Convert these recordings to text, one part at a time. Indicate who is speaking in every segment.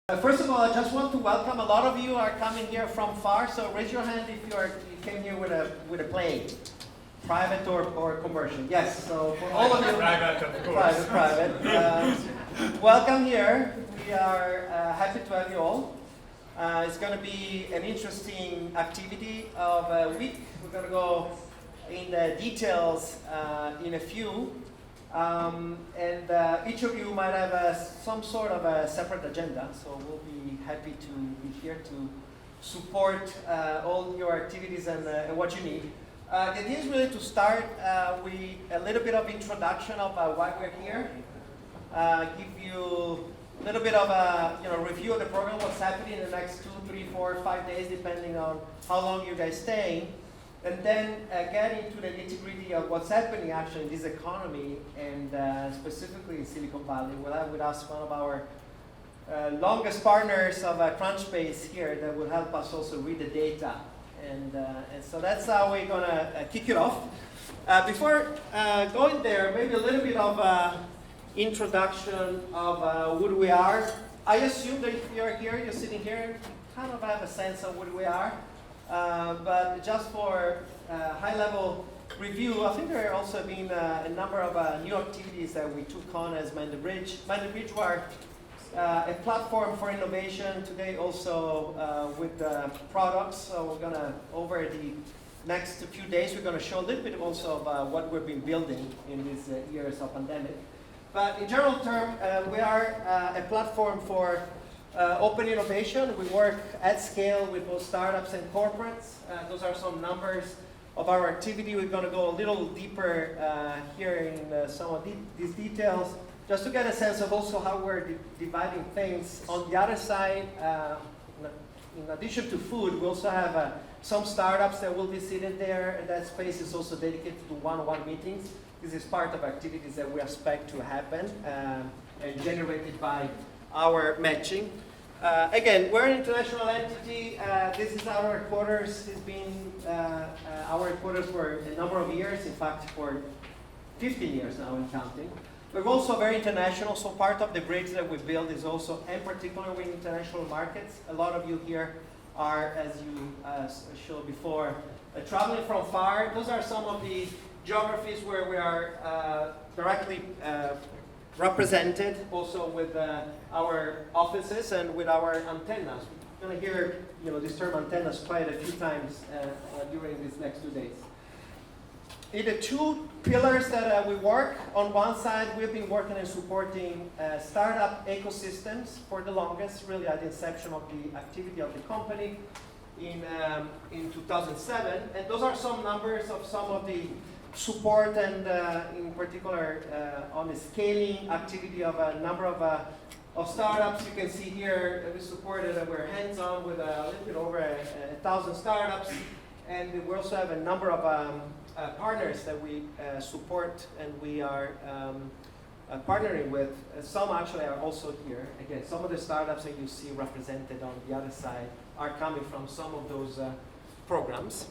Speaker 1: First of all, I just want to welcome. A lot of you are coming here from far, so raise your hand if you came here with a plane, private or commercial. Yes, so for all of you,
Speaker 2: private, of course.
Speaker 1: Private. Welcome here. We are happy to have you all. It's going to be an interesting activity of a week. We're going to go in the details in a few. Each of you might have some sort of a separate agenda, so we'll be happy to be here to support all your activities and what you need. The idea is really to start with a little bit of introduction of why we're here, give you a little bit of a review of the program, what's happening in the next 2, 3, 4, 5 days, depending on how long you guys staying. And then get into the nitty-gritty of what's happening actually in this economy and specifically in Silicon Valley. We'll have with us one of our longest partners of Crunchbase here that will help us also read the data. And so that's how we're going to kick it off. Before going there, maybe a little bit of introduction of who we are. I assume that if you're here, you're sitting here, you kind of have a sense of what we are. But just for high-level review, I think there have also been a number of new activities that we took on as Mind the Bridge. Mind the Bridge were a platform for innovation today also with products. So we're going to, over the next few days, we're going to show a little bit also of what we've been building in these years of pandemic. But in general term, we are a platform for open innovation. We work at scale with both startups and corporates. Those are some numbers of our activity. We're going to go a little deeper here in some of these details, just to get a sense of also how we're dividing things. On the other side, in addition to food, we also have some startups that will be sitting there, and that space is also dedicated to one-on-one meetings. This is part of activities that we expect to happen and generated by our matching. Again, we're an international entity. This is our headquarters. It's been our headquarters for a number of years, in fact, for 15 years now and counting. We're also very international, so part of the bridge that we build is also, in particular, with international markets. A lot of you here are, as you showed before, traveling from far. Those are some of the geographies where we are directly represented also with our offices and with our antennas. We're going to hear this term antennas quite a few times during these next 2 days. In the two pillars that we work, on one side we've been working and supporting startup ecosystems for the longest, really at the inception of the activity of the company in 2007. And those are some numbers of some of the support and in particular on the scaling activity of a number of startups. You can see here that we supported, we're hands-on with a little bit over 1,000 startups, and we also have a number of partners that we support and we are partnering with. Some actually are also here. Again, some of the startups that you see represented on the other side are coming from some of those programs.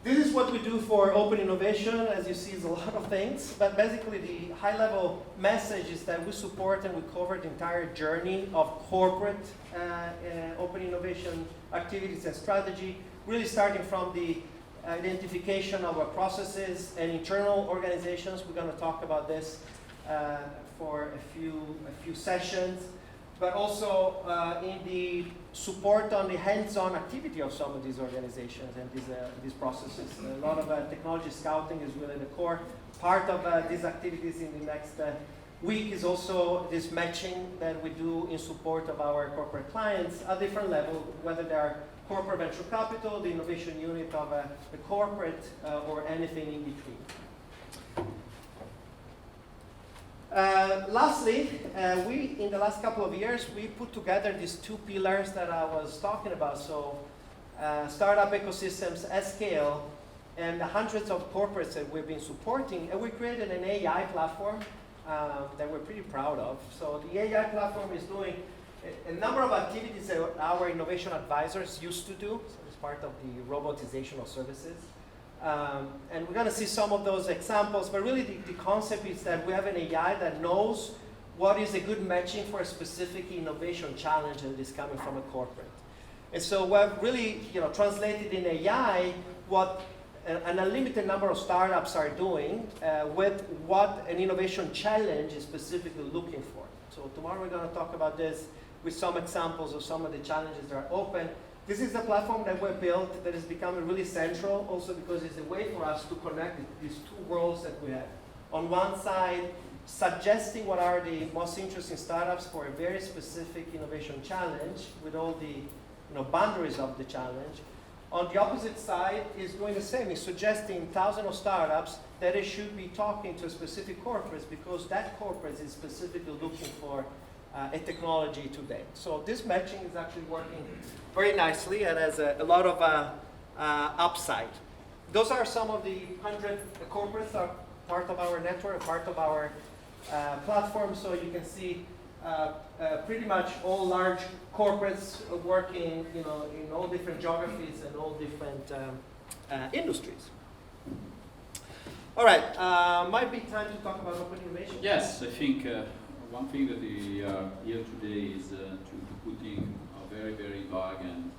Speaker 1: This is what we do for open innovation. As you see, it's a lot of things, but basically the high-level message is that we support and we cover the entire journey of corporate open innovation activities and strategy, really starting from the identification of our processes and internal organizations. We're going to talk about this for a few sessions, but also in the support on the hands-on activity of some of these organizations and these processes. A lot of technology scouting is really the core part of these activities. In the next week is also this matching that we do in support of our corporate clients at different levels, whether they are corporate venture capital, the innovation unit of the corporate, or anything in between. Lastly, we, in the last couple of years, we put together these two pillars that I was talking about. So startup ecosystems at scale and the hundreds of corporates that we've been supporting. And we created an AI platform that we're pretty proud of. So the AI platform is doing a number of activities that our innovation advisors used to do. So it's part of the robotization of services. And we're going to see some of those examples, but really the concept is that we have an AI that knows what is a good matching for a specific innovation challenge that is coming from a corporate. And so we've really translated in AI what an unlimited number of startups are doing with what an innovation challenge is specifically looking for. So tomorrow we're going to talk about this with some examples of some of the challenges that are open. This is the platform that we built that is becoming really central also because it's a way for us to connect these two worlds that we have. On one side, suggesting what are the most interesting startups for a very specific innovation challenge with all the boundaries of the challenge. On the opposite side is doing the same, is suggesting thousands of startups that they should be talking to specific corporates because that corporate is specifically looking for a technology today. So this matching is actually working very nicely and has a lot of upside. Those are some of the 100 corporates that are part of our network, part of our platform. So you can see pretty much all large corporates working, in all different geographies and all different industries. All right, might be time to talk about open innovation.
Speaker 2: Yes, I think one thing that we are here today is to putting a very, very vague and,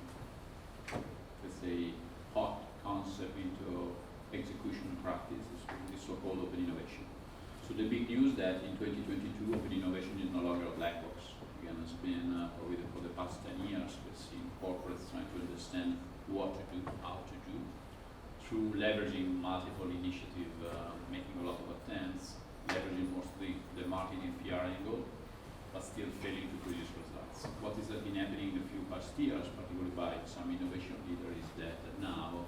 Speaker 2: let's say, hot concept into execution practice, the so-called open innovation. So the big news that in 2022, open innovation is no longer a black box. Again, it's been probably for the past 10 years, we've seen corporates trying to understand what to do, how to do, through leveraging multiple initiatives, making a lot of attempts, leveraging mostly the marketing PR angle, but still failing to produce results. What has been happening in the few past years, particularly by some innovation leaders, is that now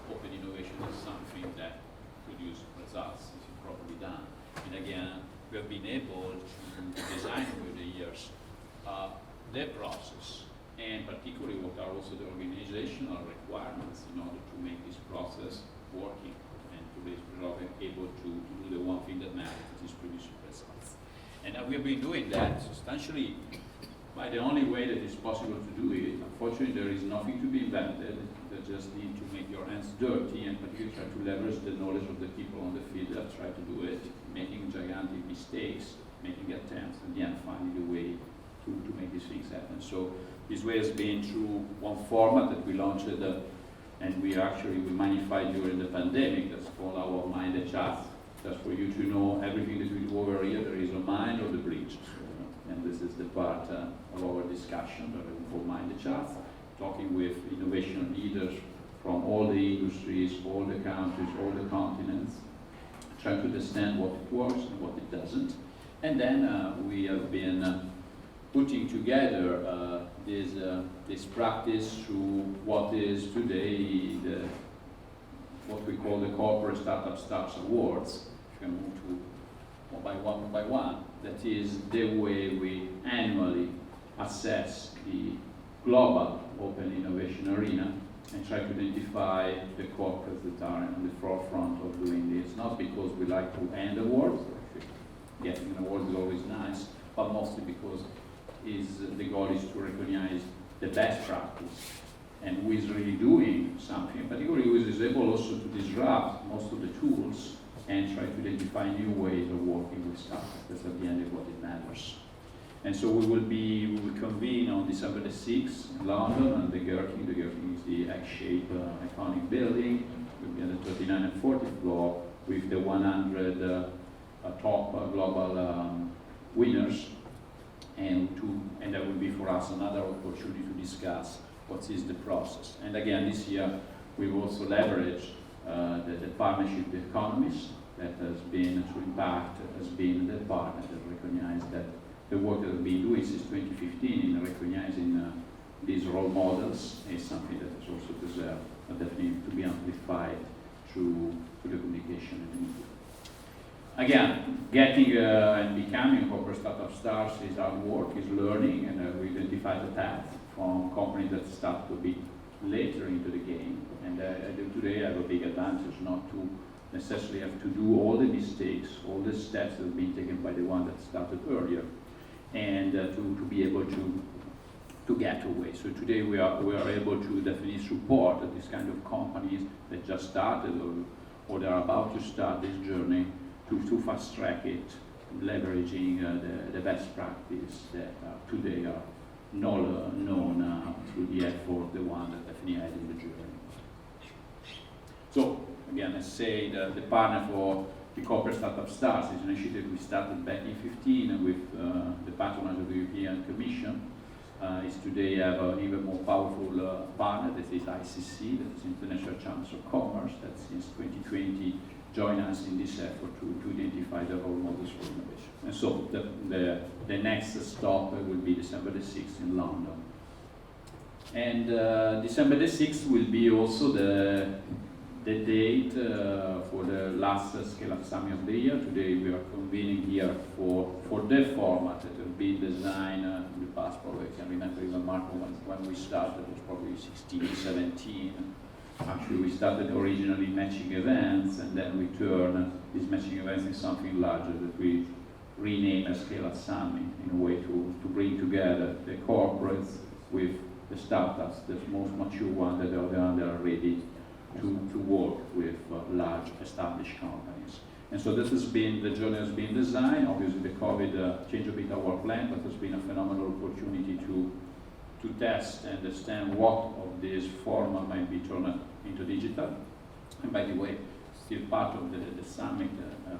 Speaker 2: open innovation is something that produces results if it's properly done. And again, we have been able to design over the years the process, and particularly what are also the organizational requirements in order to make this process working and to be able to do the one thing that matters, which is producing results. And we have been doing that substantially by the only way that it's possible to do it. Unfortunately, there is nothing to be invented. You just need to make your hands dirty and particularly try to leverage the knowledge of the people on the field that try to do it, making gigantic mistakes, making attempts, and then finding the way to make these things happen. So this way has been through one format that we launched and we magnified during the pandemic. That's called our Mind the Chat. Just for you to know everything that we do over here, there is a mind or the bridge. So, and this is the part of our discussion that we call Mind the Chat, talking with innovation leaders from all the industries, all the countries, all the continents, trying to understand what it works and what it doesn't. And then we have been putting together this practice through what is today what we call the Corporate Startup Stars Awards. If you can move to one by one, that is the way we annually assess the global open innovation arena and try to identify the corporates that are on the forefront of doing this. Not because we like to end awards, getting an award is always nice, but mostly because the goal is to recognize the best practice and who is really doing something, particularly who is able also to disrupt most of the tools and try to identify new ways of working with startups. That's at the end of what it matters. And so we will convene on December the 6th in London and the Gherkin. The Gherkin is the egg-shaped iconic building. We'll be on the 39th and 40th floor with the 100 top global winners. And that will be for us another opportunity to discuss what is the process. And again, this year we've also leveraged the partnership with economists that has been, through Impact, has been the partner that recognized that the work that we've been doing since 2015 in recognizing these role models is something that is also deserved, definitely to be amplified through the communication and the media. Again, getting and becoming corporate startup stars is hard work, is learning, and we identify the path from companies that start to be later into the game. And today I have a big advantage not to necessarily have to do all the mistakes, all the steps that have been taken by the one that started earlier, and to be able to get away. So today we are able to definitely support this kind of companies that just started or they are about to start this journey to fast track it leveraging the best practice that today are known through the effort, the one that Daphne had in the journey. So, again, I say the partner for the Corporate Startup Stars is an initiative we started back in 2015 with the patronage of the European Commission. Is today have an even more powerful partner, that is ICC, that is International Chambers of Commerce, that since 2020 join us in this effort to identify the role models for innovation. And so the next stop will be December the 6th in London. And December the 6th will be also the date for the last Scaleup Summit of the year. Today we are convening here for the format that has been designed in the past. Probably I can remember even Marco when we started, it was probably 16, 17. Actually we started originally matching events, and then we turned these matching events into something larger that we renamed as Scaleup Summit, in a way to bring together the corporates with the startups, the most mature ones that are ready to work with large established companies. And so this has been, the journey has been designed. Obviously the COVID changed a bit our plan, but it's been a phenomenal opportunity to test and understand what of this format might be turned into digital. And by the way, still part of the summit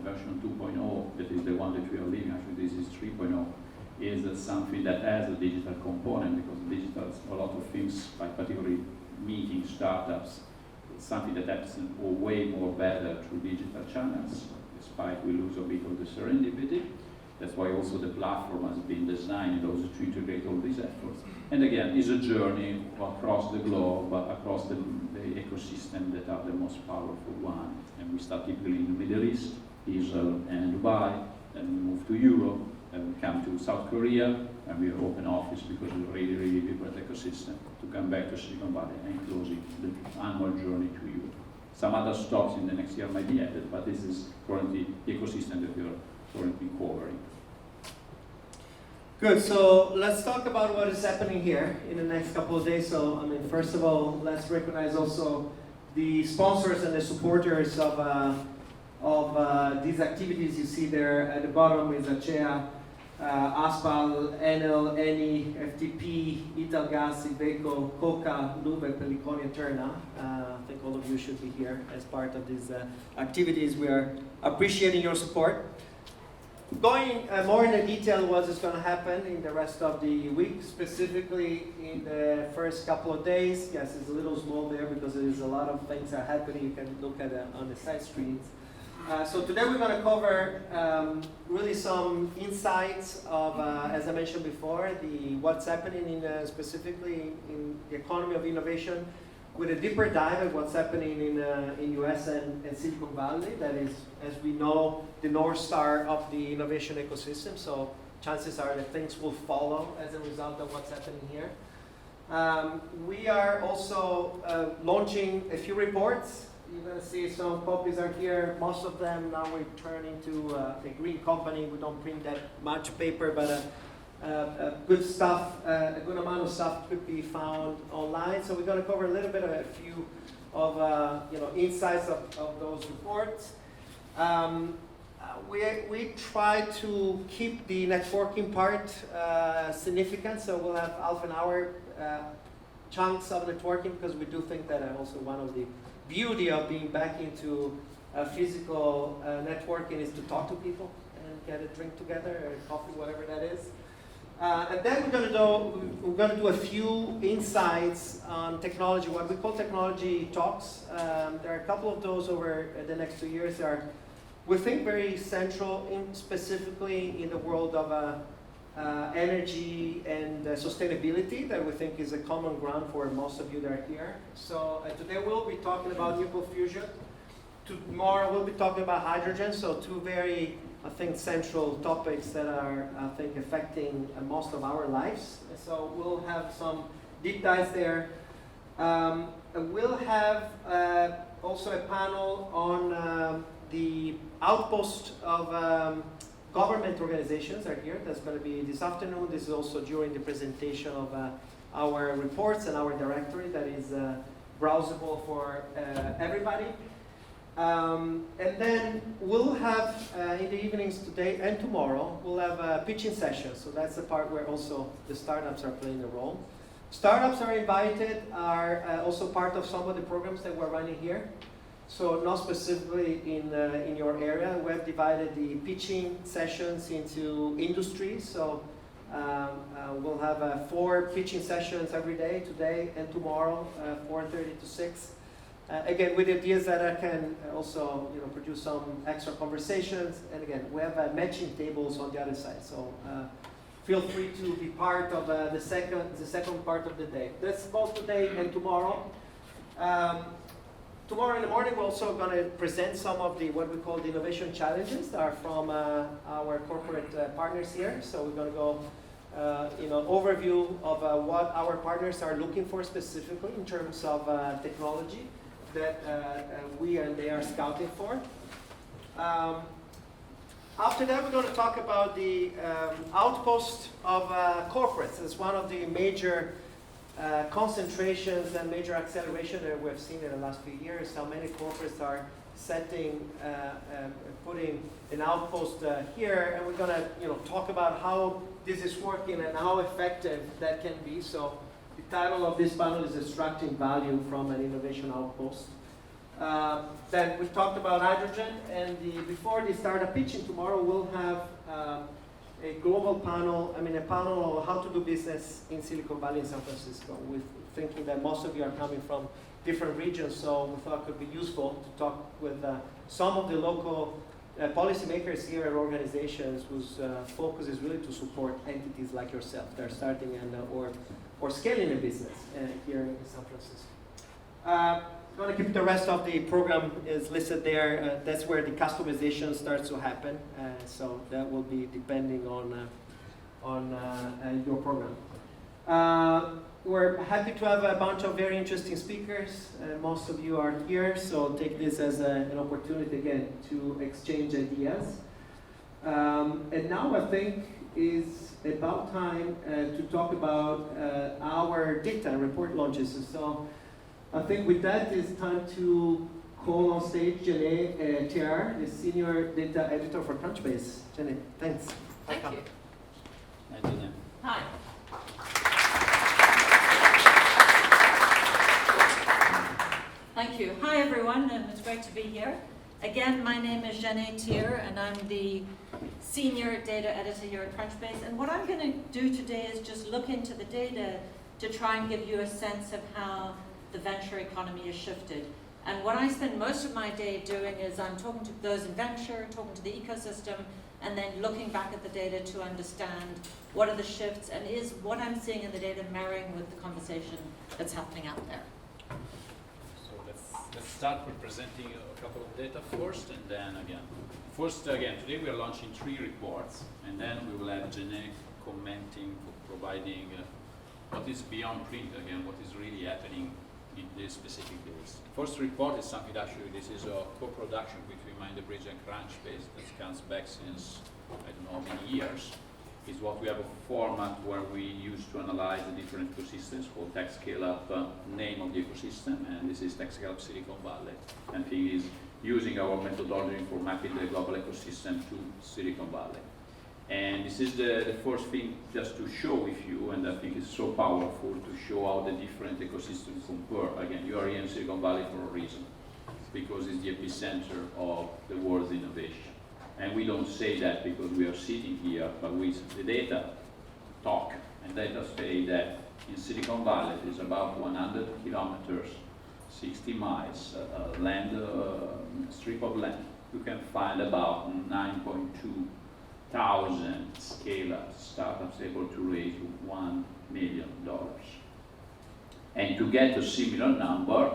Speaker 2: version 2.0, that is the one that we are leaving, actually this is 3.0, is something that has a digital component, because digital, a lot of things, like particularly meeting startups, something that happens way more better through digital channels, despite we lose a bit of the serendipity. That's why also the platform has been designed in order to integrate all these efforts. And again, it's a journey across the globe, across the ecosystem that are the most powerful one. And we start typically in the Middle East, Israel and Dubai, then we move to Europe, and we come to South Korea, and we open office because it's a really, really vibrant ecosystem, to come back to Silicon Valley and closing the annual journey to Europe. Some other stops in the next year might be added, but this is currently the ecosystem that we are currently covering.
Speaker 1: Good, so let's talk about what is happening here in the next couple of days. So, I mean, first of all, let's recognize also the sponsors and the supporters of these activities. You see there at the bottom is Acea, Aspal, Enel, Eni, FTP, Italgas, Iveco, Coca, Lube, Peliconia, Terna. I think all of you should be here as part of these activities. We are appreciating your support. Going more into detail what is going to happen in the rest of the week, specifically in the first couple of days. Yes, it's a little small there because there's a lot of things that are happening. You can look at it on the side screens. So today we're going to cover really some insights of, as I mentioned before, what's happening in specifically in the economy of innovation, with a deeper dive at what's happening in US and Silicon Valley. That is, as we know, the North Star of the innovation ecosystem. So chances are that things will follow as a result of what's happening here. We are also launching a few reports. You're going to see some copies are here. Most of them now we turn into a green company. We don't print that much paper, but good stuff, a good amount of stuff could be found online. So we're going to cover a little bit of a few of insights of those reports. We try to keep the networking part significant, so we'll have half an hour chunks of networking, because we do think that also one of the beauty of being back into physical networking is to talk to people and get a drink together, or coffee, whatever that is. And then we're going to do a few insights on technology, what we call technology talks. There are a couple of those over the next 2 years. They are, we think, very central, specifically in the world of energy and sustainability, that we think is a common ground for most of you that are here. So today we'll be talking about nuclear fusion. Tomorrow we'll be talking about hydrogen. So two very, I think, central topics that are, I think, affecting most of our lives. So we'll have some deep dives there. We'll have also a panel on the outpost of government organizations are here. That's going to be this afternoon. This is also during the presentation of our reports and our directory that is browsable for everybody. And then we'll have, in the evenings today and tomorrow, we'll have a pitching session. So that's the part where also the startups are playing a role. Startups are invited, are also part of some of the programs that we're running here. So not specifically in your area. We have divided the pitching sessions into industries. So we'll have 4 pitching sessions every day, today and tomorrow, 4:30 to 6. Again, with ideas that I can also produce some extra conversations. And again, we have matching tables on the other side. So feel free to be part of the second part of the day. That's both today and tomorrow. Tomorrow in the morning, we're also going to present some of the what we call the innovation challenges that are from our corporate partners here. So we're going to go overview of what our partners are looking for specifically in terms of technology that we and they are scouting for. After that, we're going to talk about the outpost of corporates. It's one of the major concentrations and major acceleration that we've seen in the last few years. How many corporates are putting an outpost here, and we're going to talk about how this is working and how effective that can be. So the title of this panel is Extracting Value from an Innovation Outpost. Then we talked about hydrogen, and before the startup pitching tomorrow, we'll have a global panel, a panel on how to do business in Silicon Valley and San Francisco. We're thinking that most of you are coming from different regions, so we thought it could be useful to talk with some of the local policymakers here at organizations whose focus is really to support entities like yourself that are starting and or scaling a business here in San Francisco. I'm going to keep the rest of the program is listed there. That's where the customization starts to happen. So that will be depending on your program. We're happy to have a bunch of very interesting speakers. Most of you are here, so take this as an opportunity again to exchange ideas. And now I think is about time to talk about our data and report launches. So I think with that, it's time to call on stage Janae Tiar, the Senior Data Editor for Crunchbase. Janae, thanks.
Speaker 3: Thank you.
Speaker 2: Hi, Janae.
Speaker 3: Hi. Thank you. Hi, everyone, and it's great to be here. Again, my name is Janae Tiar, and I'm the Senior Data Editor here at Crunchbase. And what I'm going to do today is just look into the data to try and give you a sense of how the venture economy has shifted. And what I spend most of my day doing is I'm talking to those in venture, talking to the ecosystem, and then looking back at the data to understand what are the shifts and is what I'm seeing in the data marrying with the conversation that's happening out there.
Speaker 2: So let's start with presenting a couple of data first, and then again, today we are launching 3 reports, and then we will have Janae commenting, providing what is beyond print, again, what is really happening in these specific days. First report is something that actually this is a co-production between MindTheBridge and Crunchbase that comes back since, I don't know, many years. Is what we have a format where we use to analyze the different ecosystems called Tech Scaleup, name of the ecosystem, and this is Tech Scaleup Silicon Valley. And thing is using our methodology for mapping the global ecosystem to Silicon Valley. And this is the first thing just to show with you, and I think it's so powerful to show how the different ecosystems compare. Again, you are here in Silicon Valley for a reason, because it's the epicenter of the world's innovation. And we don't say that because we are sitting here, but the data talk, and data say that in Silicon Valley there's about 100 kilometers, 60 miles, strip of land. You can find about 9.2 thousand scale-up startups able to raise $1 million. And to get a similar number,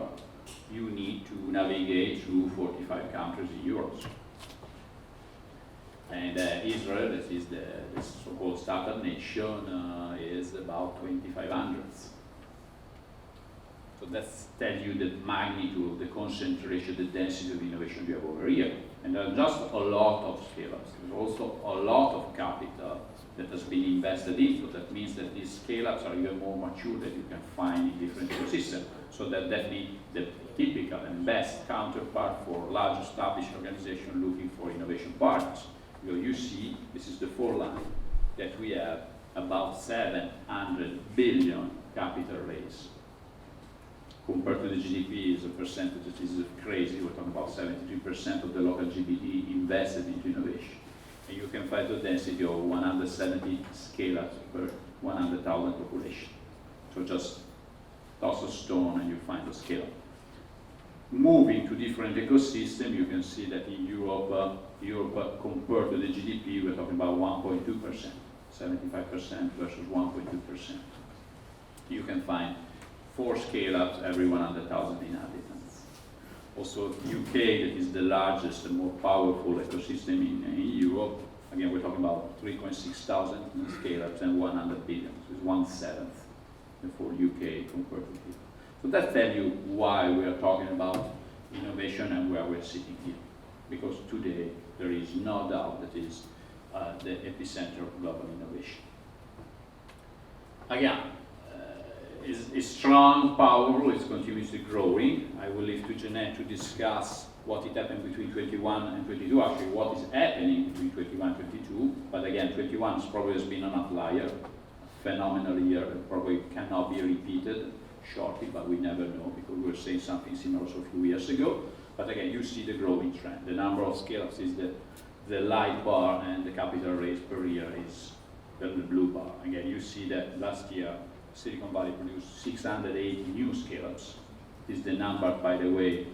Speaker 2: you need to navigate through 45 countries in Europe. And Israel, that is the so-called startup nation, is about 2,500. So that's tell you the magnitude of the concentration, the density of innovation we have over here. And there are just a lot of scale-ups. There's also a lot of capital that has been invested into. That means that these scale-ups are even more mature that you can find in different ecosystems. So that definitely the typical and best counterpart for large established organizations looking for innovation partners. Because you see, this is the 4 line, that we have about 700 billion capital raise. Compared to the GDP, is a percentage that is crazy. We're talking about 73% of the local GDP invested into innovation. And you can find the density of 170 scale-ups per 100,000 population. So just toss a stone and you find a scale-up. Moving to different ecosystems, you can see that in Europe, compared to the GDP, we're talking about 1.2%, 75% versus 1.2%. You can find 4 scale-ups every 100,000 inhabitants. Also, UK, that is the largest and more powerful ecosystem in Europe. Again, we're talking about 3,600 scale-ups and 100 billion. So it's 1/7 for UK compared to here. So that tells you why we are talking about innovation and where we're sitting here. Because today, there is no doubt that is the epicenter of global innovation. Again, is strong, powerful, it's continuously growing. I will leave to Jeanette to discuss what it happened between 21 and 22, actually what is happening between 21 and 22. But again, 21 probably has been an outlier, a phenomenal year, that probably cannot be repeated shortly, but we never know because we were saying something similar also a few years ago. But again, you see the growing trend. The number of scale-ups is the light bar, and the capital raise per year is the blue bar. Again, you see that last year, Silicon Valley produced 680 new scale-ups. This is the number, by the way,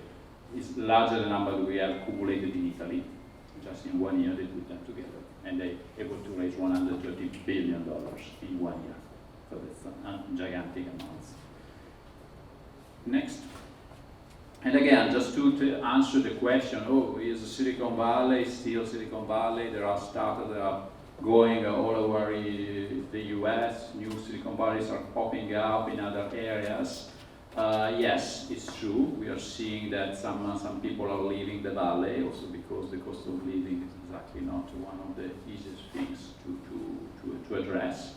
Speaker 2: is larger than the number that we have accumulated in Italy. Just in 1 year, they put them together. And they able to raise $130 billion in 1 year. So that's gigantic amounts. Next. And again, just to answer the question, is Silicon Valley still Silicon Valley? There are startups that are going all over the US. New Silicon Valleys are popping up in other areas. Yes, it's true. We are seeing that some people are leaving the valley also because the cost of living is exactly not one of the easiest things to address.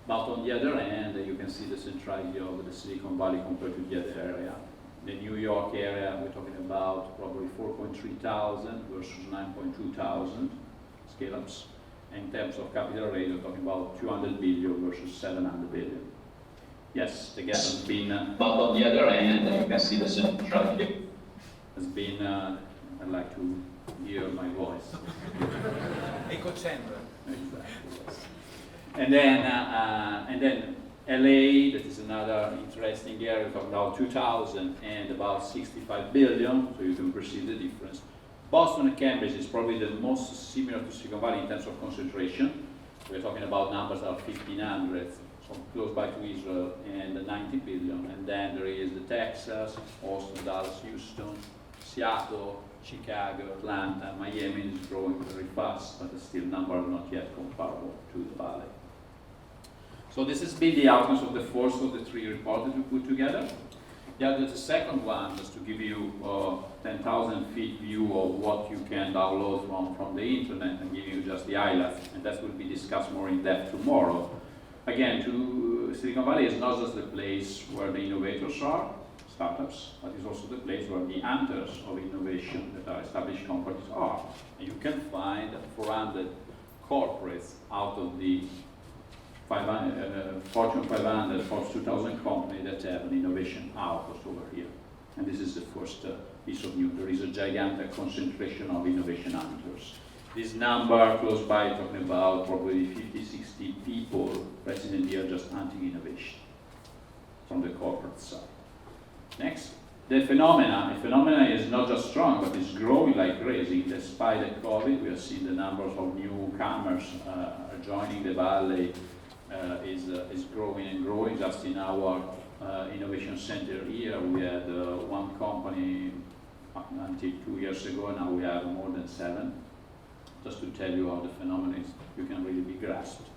Speaker 2: But on the other hand, you can see the centrality of the Silicon Valley compared to the other area. The New York area, we're talking about probably 4,300 versus 9,200 scale-ups. In terms of capital raise, we're talking about 200 billion versus 700 billion. Yes, the gap has been, but on the other hand, you can see the centrality has been, I'd like to hear my voice.
Speaker 4: Echo chamber.
Speaker 2: Exactly, yes. And then LA, that is another interesting area, we're talking about 2,000 and about 65 billion, so you can perceive the difference. Boston and Cambridge is probably the most similar to Silicon Valley in terms of concentration. We're talking about numbers that are 1,500, so close by to Israel, and 90 billion. And then there is the Texas, Austin, Dallas, Houston, Seattle, Chicago, Atlanta, Miami is growing very fast, but still numbers not yet comparable to the Valley. So this has been the outcomes of the first of the 3 reports that we put together. Yeah, there's a second one, just to give you 10,000 feet view of what you can download from the internet and give you just the highlights, and that will be discussed more in depth tomorrow. Again, Silicon Valley is not just the place where the innovators are, startups, but it's also the place where the hunters of innovation that are established companies are. And you can find 400 corporates out of the Fortune 500, Fortune 2000 company that have an innovation outpost over here. And this is the first piece of news. There is a gigantic concentration of innovation hunters. This number close by, talking about probably 50, 60 people present here just hunting innovation from the corporate side. Next. The phenomena is not just strong, but it's growing like crazy. Despite the COVID, we have seen the numbers of newcomers joining the Valley is growing and growing. Just in our Innovation Center here, we had one company until 2 years ago, now we have more than 7. Just to tell you how the phenomenon is, you can really be grasped.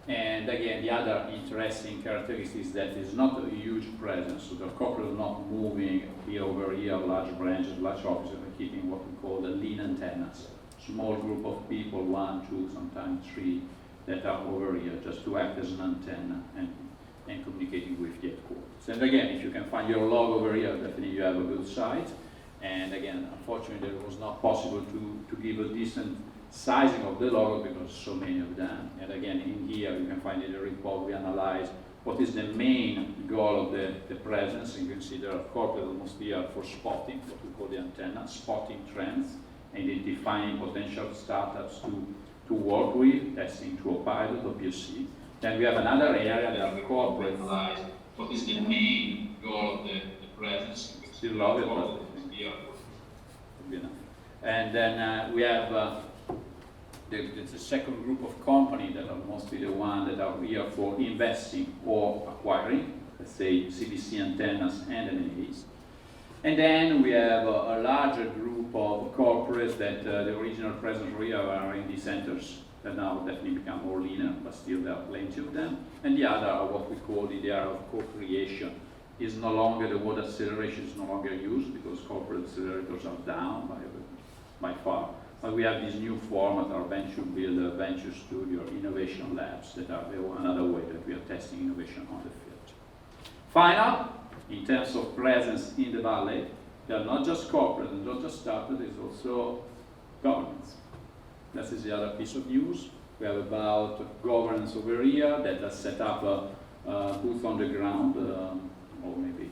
Speaker 2: And again, the other interesting characteristic is that it's not a huge presence, so the corporate is not moving year over year, large branches, large offices, but keeping what we call the lean antennas. Small group of people, 1, 2, sometimes 3 that are over here, just to act as an antenna and communicating with the headquarters. And again, if you can find your log over here, definitely you have a good site. And again, unfortunately, it was not possible to give a decent sizing of the logo because so many of them. And again, in here, you can find in the report, we analyze what is the main goal of the presence. And you can see there are corporate almost here for spotting, what we call the antenna, spotting trends, identifying potential startups to work with, testing to a pilot or POC. Then we have another area that are corporate. What is the main goal of the presence? You can see the logo, but here would be enough. And then we have there's a second group of companies that are mostly the ones that are here for investing or acquiring, let's say CBC antennas and M&As. And then we have a larger group of corporates that the original presence here are R&D centers that now definitely become more leaner, but still there are plenty of them. And the other are what we call the area of co-creation. Is no longer the word acceleration is no longer used because corporate accelerators are down by far. But we have this new format, our venture builder, venture studio, innovation labs that are another way that we are testing innovation on the field. Final, in terms of presence in the valley, they are not just corporate and not just startups, it's also governments. This is the other piece of news. We have about governance over here that has set up a booth on the ground, or maybe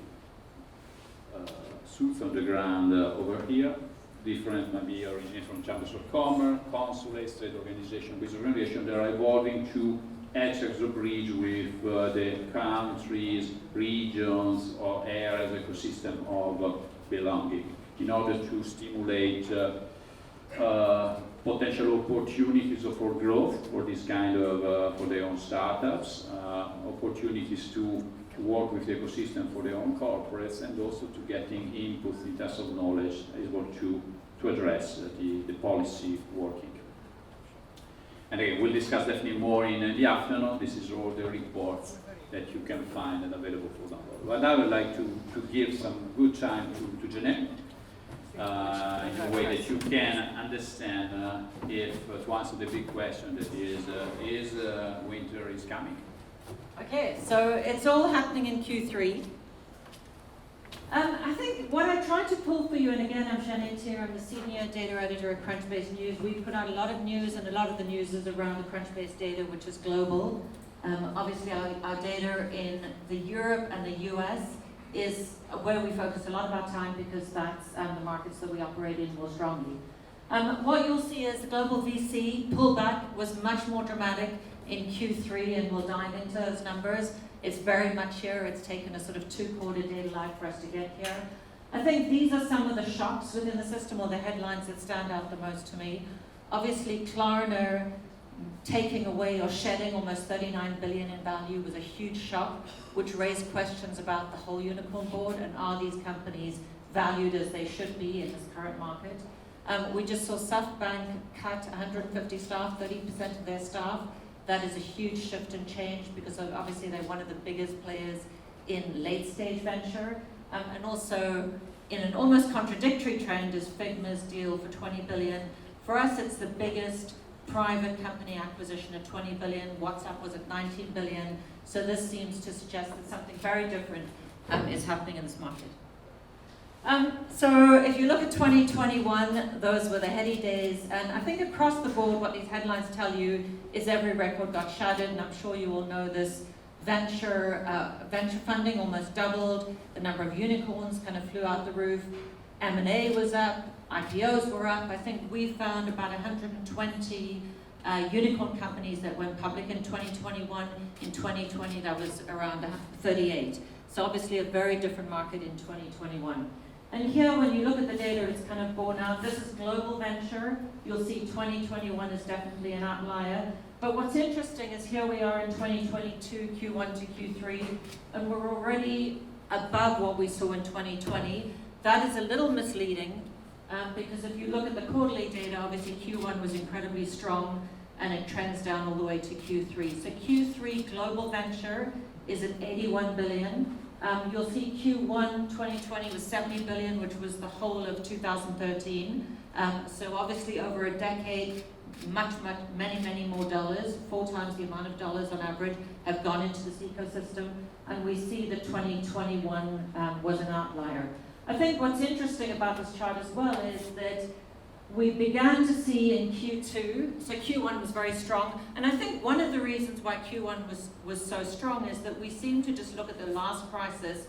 Speaker 2: suits on the ground over here. Different, maybe originating from chambers of commerce, consulates, trade organization, business organization. They are evolving to act as a bridge with the countries, regions, or areas, ecosystem of belonging, in order to stimulate potential opportunities for growth for this kind of for their own startups, opportunities to work with the ecosystem for their own corporates, and also to getting input in terms of knowledge able to address the policy working. And again, we'll discuss definitely more in the afternoon. This is all the reports that you can find and available for download. But I would like to give some good time to Jeanette in a way that you can understand if to answer the big question that is winter is coming.
Speaker 3: Okay, so it's all happening in Q3. I think what I tried to pull for you, and again, I'm Jeanette here, I'm the Senior Data Editor at Crunchbase News. We put out a lot of news, and a lot of the news is around the Crunchbase data, which is global. Obviously, our data in the Europe and the US is where we focus a lot of our time because that's the markets that we operate in more strongly. What you'll see is the global VC pullback was much more dramatic in Q3, and we'll dive into those numbers. It's very much here. It's taken a sort of 2-quarter data lag for us to get here. I think these are some of the shocks within the system, or the headlines that stand out the most to me. Obviously, Klarna taking away or shedding almost 39 billion in value was a huge shock, which raised questions about the whole unicorn board and are these companies valued as they should be in this current market. We just saw SoftBank cut 150 staff, 30% of their staff. That is a huge shift and change because obviously they're one of the biggest players in late stage venture. And also in an almost contradictory trend is Figma's deal for 20 billion. For us, it's the biggest private company acquisition at 20 billion. WhatsApp was at 19 billion. So this seems to suggest that something very different is happening in this market. So if you look at 2021, those were the heady days, and I think across the board what these headlines tell you is every record got shattered, and I'm sure you all know this. Venture funding almost doubled, the number of unicorns kind of flew out the roof, M&A was up, IPOs were up. I think we found about 120 unicorn companies that went public in 2021. In 2020 that was around 38. So obviously a very different market in 2021. And here, when you look at the data, it's kind of borne out. This is global venture. You'll see 2021 is definitely an outlier. But what's interesting is here we are in 2022, Q1 to Q3, and we're already above what we saw in 2020. That is a little misleading, because if you look at the quarterly data, obviously Q1 was incredibly strong, and it trends down all the way to Q3. So Q3 global venture is at 81 billion. You'll see Q1 2020 was 70 billion, which was the whole of 2013. So obviously over a decade, many more dollars, 4 times the amount of dollars on average, have gone into this ecosystem, and we see that 2021 was an outlier. I think what's interesting about this chart as well is that we began to see in Q2, so Q1 was very strong, and I think one of the reasons why Q1 was so strong is that we seem to just look at the last crisis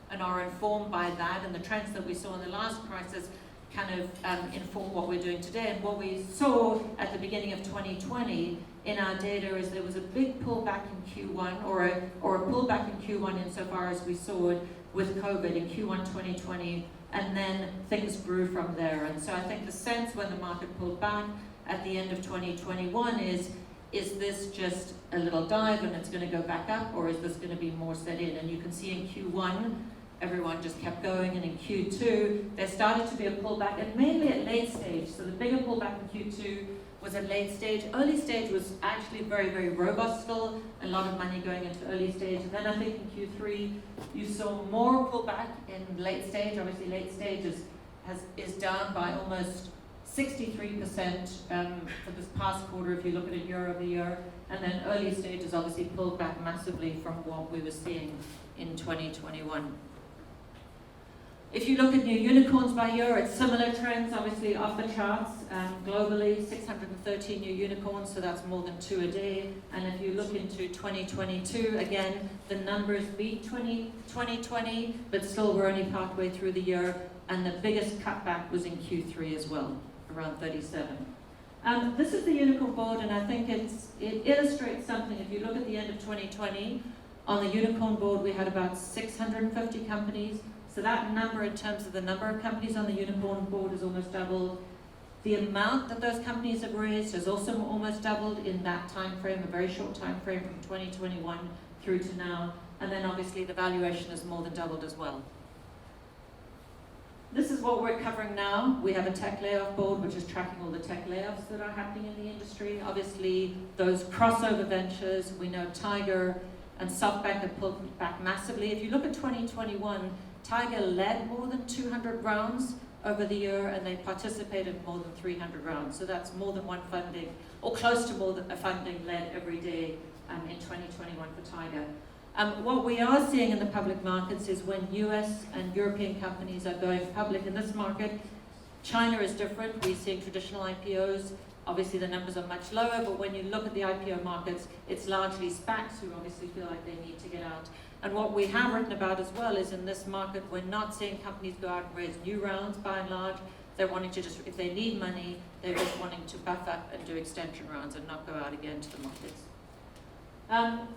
Speaker 3: and are informed by that, and the trends that we saw in the last crisis kind of inform what we're doing today. And what we saw at the beginning of 2020 in our data is there was a big pullback in Q1, or a pullback in Q1 insofar as we saw it with COVID in Q1 2020, and then things grew from there. And so I think the sense when the market pulled back at the end of 2021 is this just a little dive and it's going to go back up, or is this going to be more set in? And you can see in Q1, everyone just kept going, and in Q2, there started to be a pullback, and mainly at late stage. So the bigger pullback in Q2 was at late stage. Early stage was actually very, very robust still, a lot of money going into early stage. And then I think in Q3, you saw more pullback in late stage. Obviously, late stage is down by almost 63% for this past quarter if you look at it year over year. And then early stage has obviously pulled back massively from what we were seeing in 2021. If you look at new unicorns by year, it's similar trends, obviously off the charts. Globally, 613 new unicorns, so that's more than 2 a day. And if you look into 2022, again, the numbers beat 2020, but still we're only partway through the year. And the biggest cutback was in Q3 as well, around 37. This is the unicorn board, and I think it illustrates something. If you look at the end of 2020, on the unicorn board, we had about 650 companies. So that number in terms of the number of companies on the unicorn board has almost doubled. The amount that those companies have raised has also almost doubled in that time frame, a very short time frame from 2021 through to now. And then obviously the valuation has more than doubled as well. This is what we're covering now. We have a tech layoff board, which is tracking all the tech layoffs that are happening in the industry. Obviously, those crossover ventures, we know Tiger and SoftBank have pulled back massively. If you look at 2021, Tiger led more than 200 rounds over the year, and they participated in more than 300 rounds. So that's more than one funding, or close to more than a funding led every day in 2021 for Tiger. What we are seeing in the public markets is when US and European companies are going public in this market, China is different. We're seeing traditional IPOs. Obviously the numbers are much lower, but when you look at the IPO markets, it's largely SPACs who obviously feel like they need to get out. And what we have written about as well is in this market, we're not seeing companies go out and raise new rounds by and large. They're wanting to just, if they need money, they're just wanting to buff up and do extension rounds and not go out again to the markets.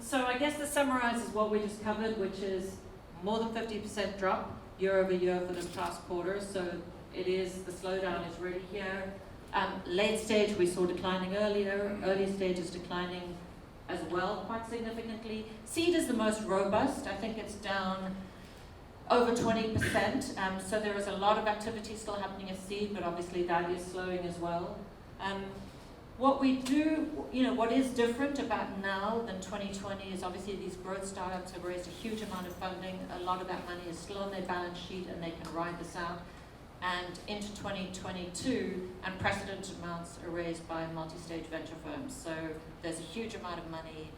Speaker 3: So I guess this summarizes what we just covered, which is more than 50% drop year over year for this past quarter. So it is, the slowdown is really here. Late stage we saw declining earlier, early stage is declining as well quite significantly. Seed is the most robust. I think it's down over 20%. So there is a lot of activity still happening at seed, but obviously that is slowing as well. What we do, what is different about now than 2020 is obviously these growth startups have raised a huge amount of funding. A lot of that money is still on their balance sheet and they can ride this out. And into 2022, unprecedented amounts are raised by multi-stage venture firms. So there's a huge amount of money.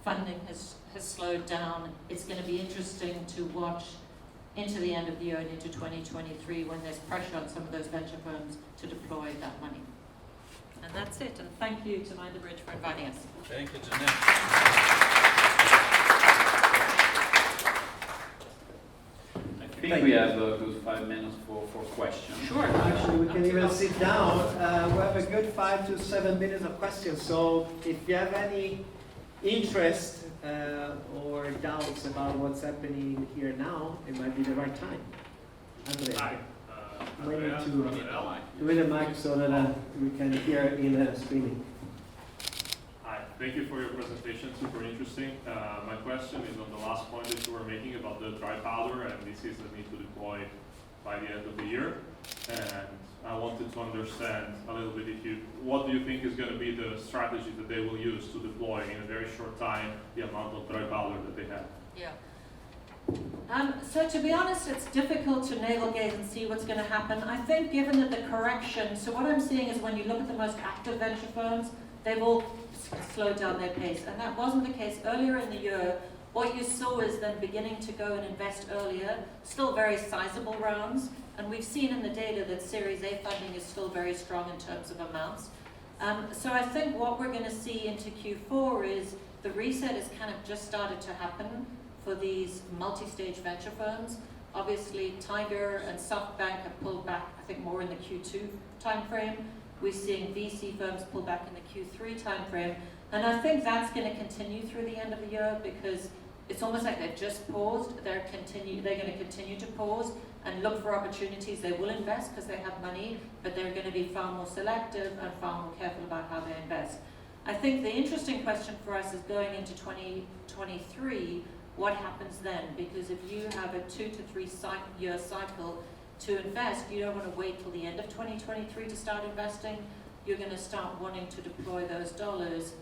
Speaker 3: Funding has slowed down. It's going to be interesting to watch into the end of the year and into 2023 when there's pressure on some of those venture firms to deploy that money. And that's it. And thank you to Mind the Bridge for inviting us.
Speaker 4: Thank you, Jeanette.
Speaker 2: I think we have a good 5 minutes for questions.
Speaker 1: Sure, actually we can even sit down. We have a good 5 to 7 minutes of questions. So if you have any interest or doubts about what's happening here now, it might be the right time. Andrea.
Speaker 5: Hi.
Speaker 1: We need to
Speaker 5: Andrea.
Speaker 1: with a mic so that we can hear in streaming.
Speaker 5: Hi. Thank you for your presentation. Super interesting. My question is on the last point that you were making about the dry powder, and this is the need to deploy by the end of the year. And I wanted to understand a little bit what do you think is going to be the strategy that they will use to deploy in a very short time the amount of dry powder that they have?
Speaker 3: Yeah. So to be honest, it's difficult to navel gaze and see what's going to happen. I think given that the correction, so what I'm seeing is when you look at the most active venture firms, they've all slowed down their pace. And that wasn't the case earlier in the year. What you saw is them beginning to go and invest earlier, still very sizable rounds. And we've seen in the data that Series A funding is still very strong in terms of amounts. So I think what we're going to see into Q4 is the reset has kind of just started to happen for these multi-stage venture firms. Obviously, Tiger and SoftBank have pulled back, I think, more in the Q2 timeframe. We're seeing VC firms pull back in the Q3 timeframe. And I think that's going to continue through the end of the year because it's almost like they've just paused. They're going to continue to pause and look for opportunities. They will invest because they have money, but they're going to be far more selective and far more careful about how they invest. I think the interesting question for us is going into 2023, what happens then? Because if you have a 2 to 3 year cycle to invest, you don't want to wait till the end of 2023 to start investing. You're going to start wanting to deploy those dollars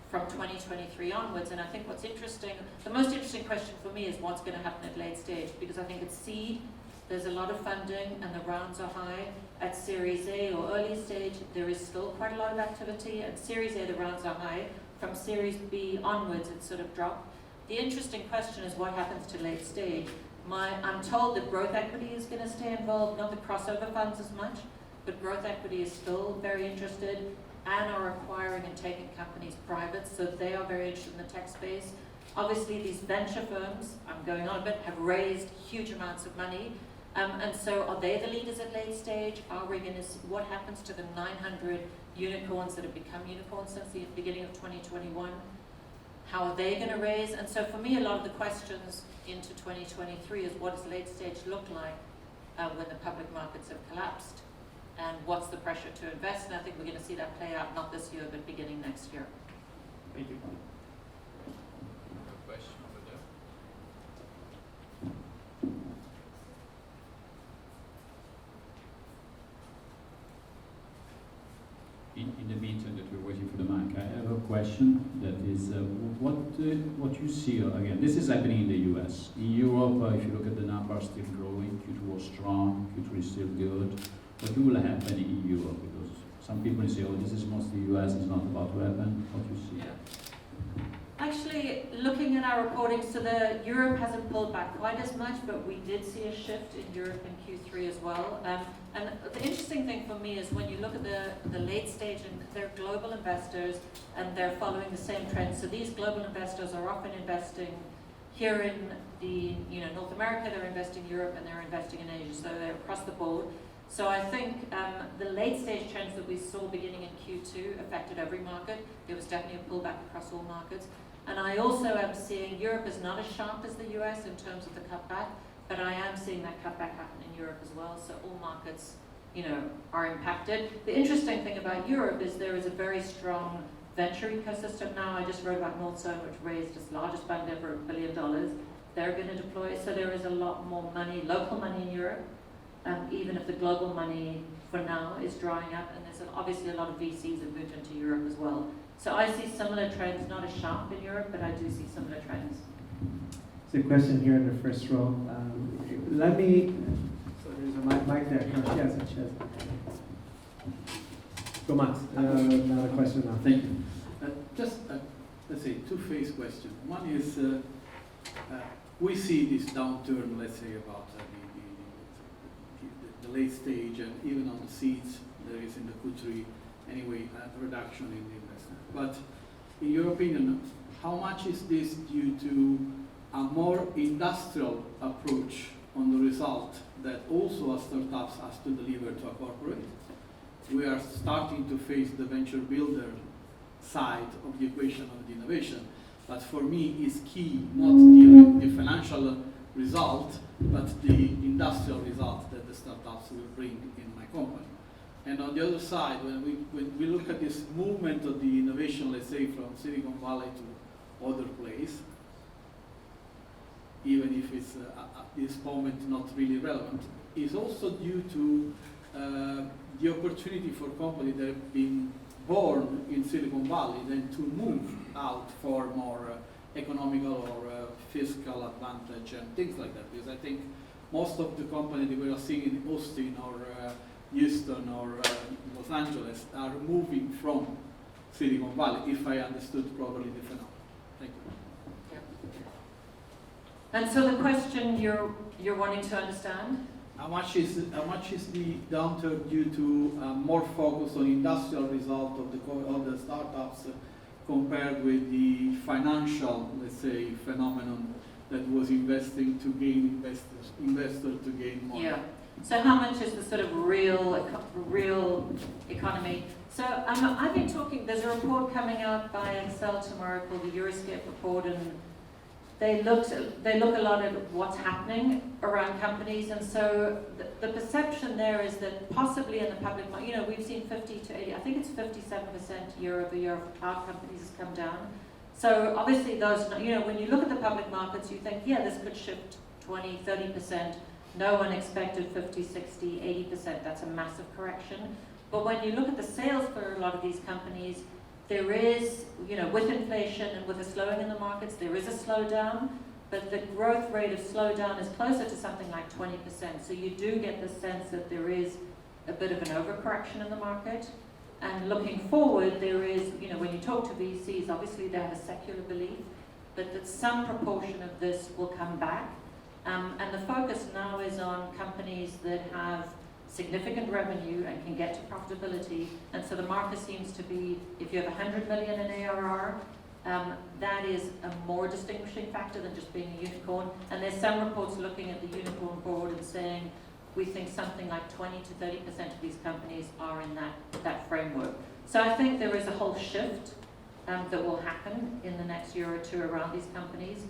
Speaker 3: from 2023 onwards. And I think what's interesting, the most interesting question for me is what's going to happen at late stage, because I think at seed, there's a lot of funding and the rounds are high. At Series A or early stage, there is still quite a lot of activity. At Series A, the rounds are high. From Series B onwards, it's sort of dropped. The interesting question is what happens to late stage. I'm told that growth equity is going to stay involved, not the crossover funds as much, but growth equity is still very interested and are acquiring and taking companies private, so they are very interested in the tech space. Obviously, these venture firms, I'm going on a bit, have raised huge amounts of money, and so are they the leaders at late stage? Are we going to see what happens to the 900 unicorns that have become unicorns since the beginning of 2021? How are they going to raise? And so for me, a lot of the questions into 2023 is what does late stage look like when the public markets have collapsed? And what's the pressure to invest? And I think we're going to see that play out not this year, but beginning next year.
Speaker 5: Thank you.
Speaker 4: A question over there.
Speaker 2: In the meantime that we're waiting for the mic, I have a question that is what you see, again, this is happening in the US. In Europe, if you look at the numbers, still growing, Q2 was strong, Q3 is still good. What will happen in Europe? Because some people say, oh, this is mostly US, it's not about to happen. What you see?
Speaker 3: Yeah. Actually, looking at our reporting, so Europe hasn't pulled back quite as much, but we did see a shift in Europe in Q3 as well. And the interesting thing for me is when you look at the late stage, and they're global investors, and they're following the same trends. So these global investors are often investing here in North America, they're investing in Europe, and they're investing in Asia. So they're across the board. So I think the late stage trends that we saw beginning in Q2 affected every market. There was definitely a pullback across all markets. And I also am seeing Europe is not as sharp as the US in terms of the cutback, but I am seeing that cutback happen in Europe as well. So all markets, are impacted. The interesting thing about Europe is there is a very strong venture ecosystem now. I just wrote about Northzone, which raised its largest fund ever, $1 billion. They're going to deploy. So there is a lot more money, local money in Europe. Even if the global money for now is drying up, and there's obviously a lot of VCs have moved into Europe as well. So I see similar trends, not as sharp in Europe, but I do see similar trends.
Speaker 1: There's a question here in the first row. So there's a mic there. Yes. Go on. Another question now.
Speaker 6: Thank you. Just, let's say, two-phase question. One is, we see this downturn, let's say, about the late stage, and even on the seeds, there is in the Q3, anyway, a reduction in the investment. But in your opinion, how much is this due to a more industrial approach on the result that also a startup has to deliver to a corporate? We are starting to face the venture builder side of the equation of the innovation, but for me it's key not the financial result, but the industrial result that the startups will bring in my company. And on the other side, when we look at this movement of the innovation, let's say from Silicon Valley to other place, even if it's at this moment not really relevant, is also due to the opportunity for companies that have been born in Silicon Valley then to move out for more economical or fiscal advantage and things like that. Because I think most of the companies that we are seeing in Austin or Houston or Los Angeles are moving from Silicon Valley, if I understood properly the phenomenon. Thank you.
Speaker 3: And so the question you're wanting to understand?
Speaker 6: How much is the downturn due to more focus on industrial result of the startups compared with the financial, let's say, phenomenon that was investing to gain investors to gain more?
Speaker 3: Yeah. So how much is the sort of real economy? So I've been talking, there's a report coming out by Excel tomorrow called the Euroscape report, and they look a lot at what's happening around companies, and so the perception there is that possibly in the public market, you know, we've seen 50 to 80, I think it's 57% year over year of cloud companies has come down. So obviously those, you know, when you look at the public markets, you think, yeah, this could shift 20, 30%. No one expected 50, 60, 80%. That's a massive correction. But when you look at the sales for a lot of these companies, there is, you know, with inflation and with a slowing in the markets, there is a slowdown, but the growth rate of slowdown is closer to something like 20%. So you do get the sense that there is a bit of an overcorrection in the market. And looking forward, there is, you know, when you talk to VCs, obviously they have a secular belief, but that some proportion of this will come back. And the focus now is on companies that have significant revenue and can get to profitability. And so the market seems to be, if you have 100 million in ARR, that is a more distinguishing factor than just being a unicorn. And there's some reports looking at the unicorn board and saying, we think something like 20 to 30% of these companies are in that framework. So I think there is a whole shift that will happen in the next year or two around these companies,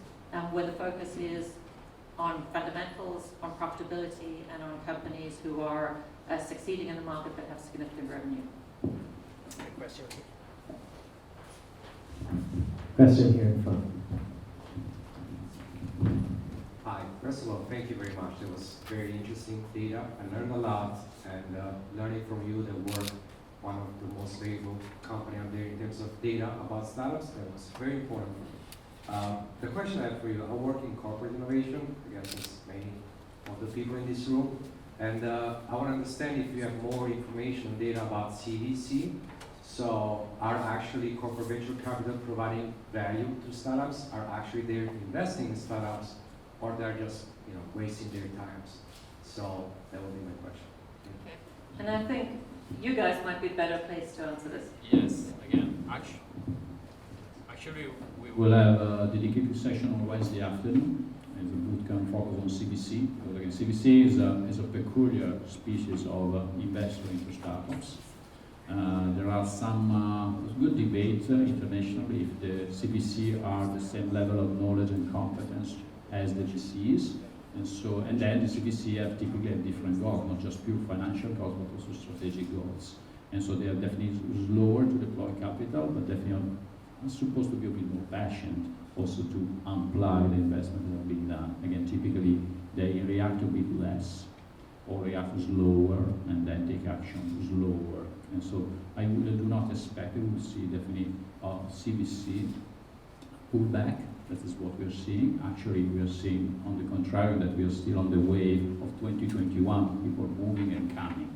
Speaker 3: where the focus is on fundamentals, on profitability, and on companies who are succeeding in the market that have significant revenue.
Speaker 1: Question.
Speaker 7: Question here in front.
Speaker 8: Hi, first of all, thank you very much. It was very interesting data. I learned a lot, and learning from you that we're one of the most valuable company out there in terms of data about startups, that was very important. The question I have for you, I work in corporate innovation, I guess as many of the people in this room, and I want to understand if you have more information and data about CVC. So are actually corporate venture capital providing value to startups? Are actually they investing in startups, or they're just, you know, wasting their times? So that would be my question.
Speaker 3: Okay. And I think you guys might be a better place to answer this.
Speaker 4: Yes, again, actually we will have a dedicated session on Wednesday afternoon as a bootcamp focused on CVC. Because again, CVC is a peculiar species of investor into startups. There are some good debates internationally if the CVC are the same level of knowledge and competence as the GCs, and then the CVC have typically have different goals, not just pure financial goals, but also strategic goals. And so they are definitely slower to deploy capital, but definitely are supposed to be a bit more patient also to apply the investment that are being done. Again, typically they react a bit less or react slower and then take action slower. And so I do not expect we will see definitely CVC pullback. That is what we are seeing. Actually, we are seeing, on the contrary, that we are still on the wave of 2021, people moving and coming.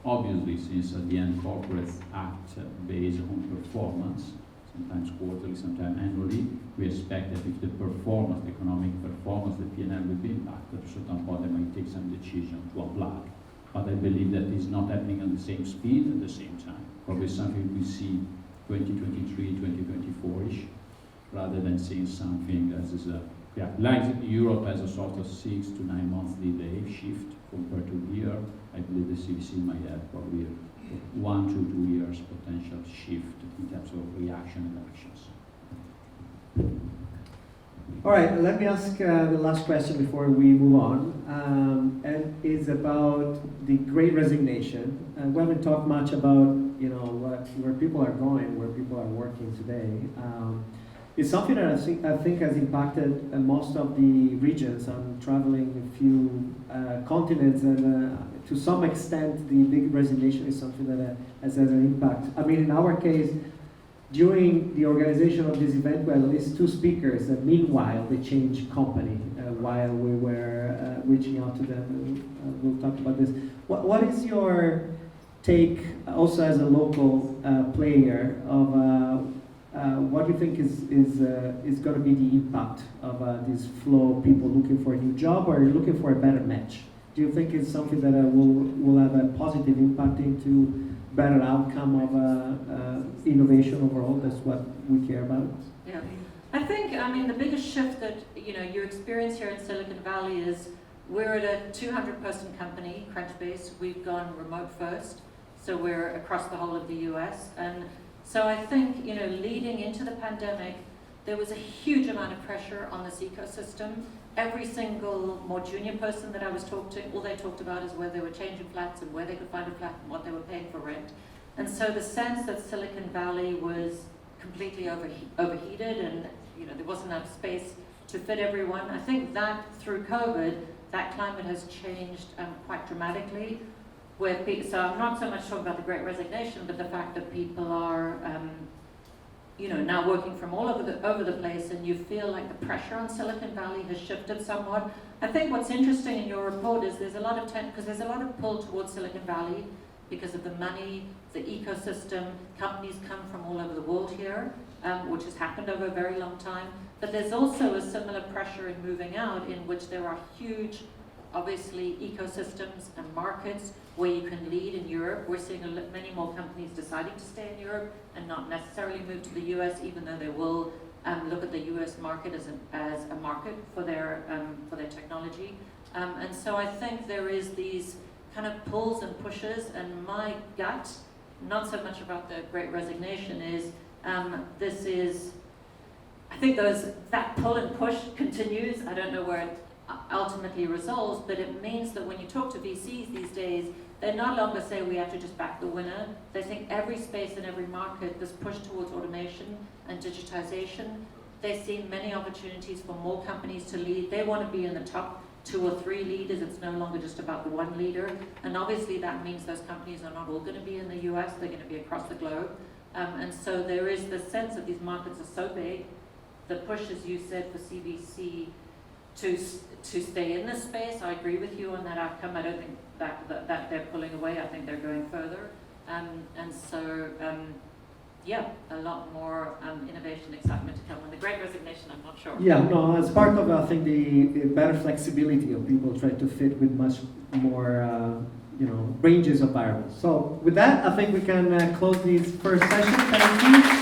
Speaker 4: Obviously, since at the end corporates act based on performance, sometimes quarterly, sometimes annually, we expect that if the performance, the economic performance, the P&L will be impacted, at a certain point they might take some decision to apply. But I believe that is not happening at the same speed at the same time. Probably something we see 2023, 2024-ish, rather than seeing something that is like Europe has a sort of 6 to 9 months delay shift compared to here. I believe the CVC might have probably 1 to 2 years potential shift in terms of reaction and actions.
Speaker 7: All right, let me ask the last question before we move on, and it's about the Great Resignation. We haven't talked much about, you know, where people are going, where people are working today. It's something that I think has impacted most of the regions. I'm traveling a few continents, and to some extent, the big resignation is something that has an impact. I mean, in our case, during the organization of this event, we had at least 2 speakers, and meanwhile they changed company while we were reaching out to them. And we'll talk about this. What is your take, also as a local player, of what do you think is going to be the impact of this flow of people looking for a new job or looking for a better match? Do you think it's something that will have a positive impact into better outcome of innovation overall? That's what we care about.
Speaker 3: Yeah, I think, I mean, the biggest shift that you experience here in Silicon Valley is we're at a 200-person company, Crunchbase. We've gone remote first, so we're across the whole of the US. And so I think, leading into the pandemic, there was a huge amount of pressure on this ecosystem. Every single more junior person that I was talking to, all they talked about is where they were changing flats and where they could find a flat and what they were paying for rent. And so the sense that Silicon Valley was completely overheated and there wasn't enough space to fit everyone. I think that through COVID, that climate has changed quite dramatically. So I'm not so much talking about the Great Resignation, but the fact that people are now working from all over the place, and you feel like the pressure on Silicon Valley has shifted somewhat. I think what's interesting in your report is there's a lot of pull towards Silicon Valley because of the money, the ecosystem. Companies come from all over the world here, which has happened over a very long time. But there's also a similar pressure in moving out, in which there are huge, obviously, ecosystems and markets where you can lead in Europe. We're seeing many more companies deciding to stay in Europe and not necessarily move to the US, even though they will look at the US market as a market for their technology. And so I think there is these kind of pulls and pushes, and my gut, not so much about the Great Resignation, is I think that pull and push continues. I don't know where it ultimately resolves, but it means that when you talk to VCs these days, they no longer say we have to just back the winner. They think every space and every market, this push towards automation and digitization, they see many opportunities for more companies to lead. They want to be in the top 2 or 3 leaders. It's no longer just about the one leader. And obviously that means those companies are not all going to be in the US, they're going to be across the globe. And so there is the sense that these markets are so big. The push, as you said, for CVC to stay in this space, I agree with you on that outcome. I don't think that they're pulling away. I think they're going further. And so, a lot more innovation, excitement to come. And the Great Resignation, I'm not sure.
Speaker 7: Yeah, no, as part of, I think, the better flexibility of people trying to fit with much more, ranges of variables. So with that, I think we can close this first session. Thank you.